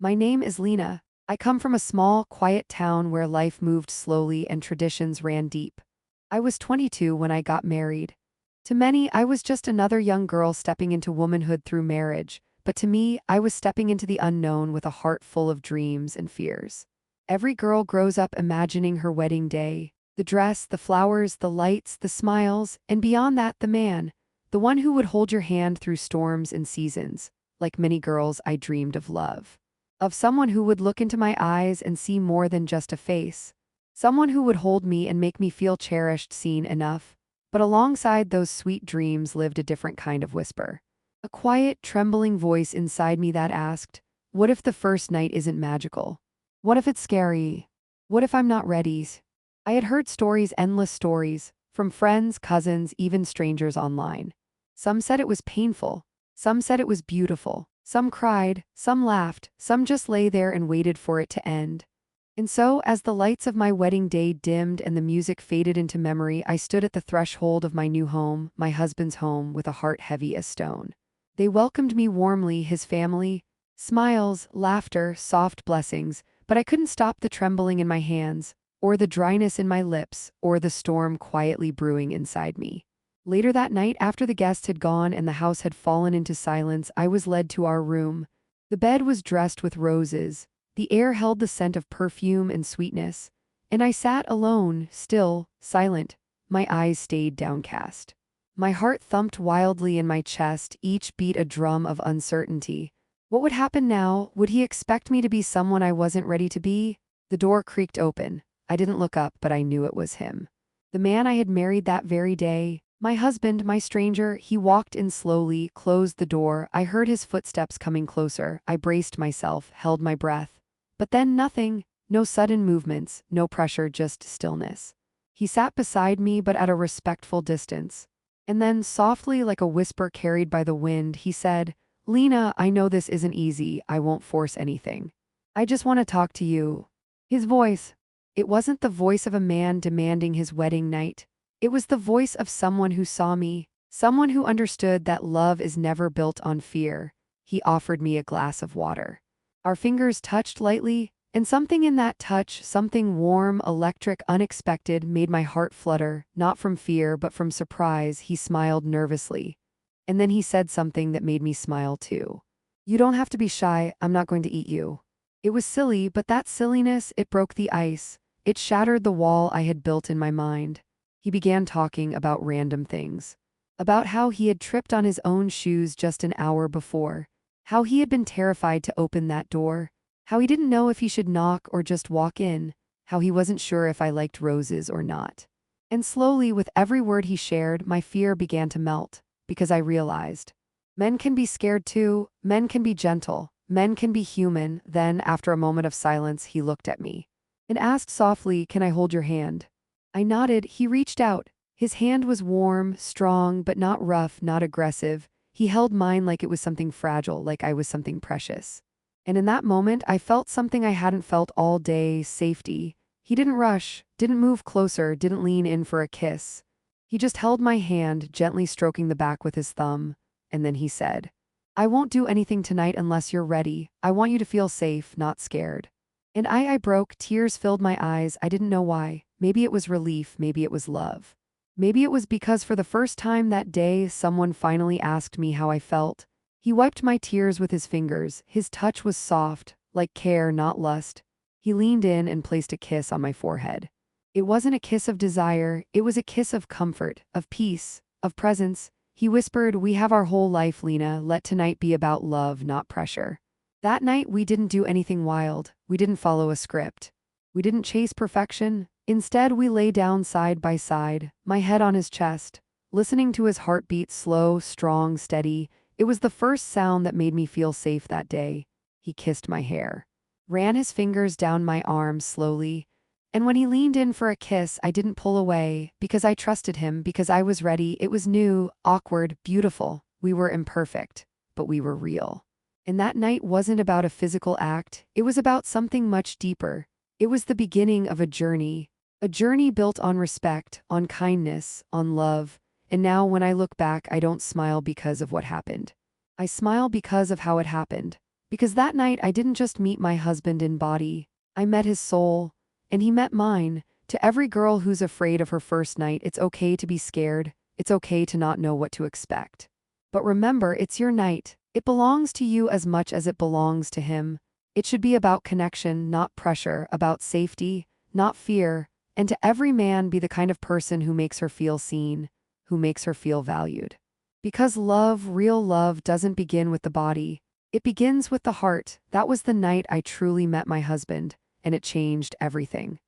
My name is Lina. I come from a small, quiet town where life moved slowly and traditions ran deep. I was 22 when I got married. To many, I was just another young girl stepping into womanhood through marriage, but to me, I was stepping into the unknown with a heart full of dreams and fears. Every girl grows up imagining her wedding day, the dress, the flowers, the lights, the smiles, and beyond that, the man, the one who would hold your hand through storms and seasons. Like many girls, I dreamed of love. Of someone who would look into my eyes and see more than just a face. Someone who would hold me and make me feel cherished, seen, enough. But alongside those sweet dreams lived a different kind of whisper. A quiet, trembling voice inside me that asked, what if the first night isn't magical? What if it's scary? What if I'm not ready? I had heard stories, endless stories, from friends, cousins, even strangers online. Some said it was painful. Some said it was beautiful. Some cried, some laughed, some just lay there and waited for it to end. And so, as the lights of my wedding day dimmed and the music faded into memory, I stood at the threshold of my new home, my husband's home, with a heart heavy as stone. They welcomed me warmly, his family, smiles, laughter, soft blessings, but I couldn't stop the trembling in my hands, or the dryness in my lips, or the storm quietly brewing inside me. Later that night, after the guests had gone and the house had fallen into silence, I was led to our room. The bed was dressed with roses. The air held the scent of perfume and sweetness, and I sat alone, still, silent. My eyes stayed downcast. My heart thumped wildly in my chest, each beat a drum of uncertainty. What would happen now? Would he expect me to be someone I wasn't ready to be? The door creaked open. I didn't look up, but I knew it was him. The man I had married that very day. My husband, my stranger. He walked in slowly, closed the door. I heard his footsteps coming closer. I braced myself, held my breath. But then nothing, no sudden movements, no pressure, just stillness. He sat beside me, but at a respectful distance. And then, softly, like a whisper carried by the wind, he said, Lina, I know this isn't easy. I won't force anything. I just want to talk to you. His voice. It wasn't the voice of a man demanding his wedding night. It was the voice of someone who saw me, someone who understood that love is never built on fear. He offered me a glass of water. Our fingers touched lightly, and something in that touch, something warm, electric, unexpected, made my heart flutter, not from fear but from surprise. He smiled nervously. And then he said something that made me smile too. You don't have to be shy, I'm not going to eat you. It was silly, but that silliness, it broke the ice. It shattered the wall I had built in my mind. He began talking about random things. About how he had tripped on his own shoes just an hour before. How he had been terrified to open that door. How he didn't know if he should knock or just walk in. How he wasn't sure if I liked roses or not. And slowly, with every word he shared, my fear began to melt, because I realized. Men can be scared too, men can be gentle, men can be human. Then, after a moment of silence, he looked at me and asked softly, can I hold your hand? I nodded. He reached out. His hand was warm, strong, but not rough, not aggressive. He held mine like it was something fragile, like I was something precious. And in that moment, I felt something I hadn't felt all day, safety. He didn't rush, didn't move closer, didn't lean in for a kiss. He just held my hand, gently stroking the back with his thumb. And then he said, I won't do anything tonight unless you're ready. I want you to feel safe, not scared. And I broke, tears filled my eyes. I didn't know why. Maybe it was relief, maybe it was love. Maybe it was because for the first time that day, someone finally asked me how I felt. He wiped my tears with his fingers. His touch was soft, like care, not lust. He leaned in and placed a kiss on my forehead. It wasn't a kiss of desire, it was a kiss of comfort, of peace, of presence. He whispered, we have our whole life, Lina. Let tonight be about love, not pressure. That night, we didn't do anything wild. We didn't follow a script. We didn't chase perfection. Instead, we lay down side by side, my head on his chest, listening to his heartbeat, slow, strong, steady. It was the first sound that made me feel safe that day. He kissed my hair, ran his fingers down my arms slowly, and when he leaned in for a kiss, I didn't pull away, because I trusted him, because I was ready. It was new, awkward, beautiful. We were imperfect, but we were real. And that night wasn't about a physical act, it was about something much deeper. It was the beginning of a journey built on respect, on kindness, on love. And now when I look back, I don't smile because of what happened. I smile because of how it happened. Because that night I didn't just meet my husband in body, I met his soul, and he met mine. To every girl who's afraid of her first night, it's okay to be scared, it's okay to not know what to expect. But remember, it's your night. It belongs to you as much as it belongs to him. It should be about connection, not pressure, about safety, not fear, and to every man, be the kind of person who makes her feel seen, who makes her feel valued. Because love, real love, doesn't begin with the body. It begins with the heart. That was the night I truly met my husband, and it changed everything.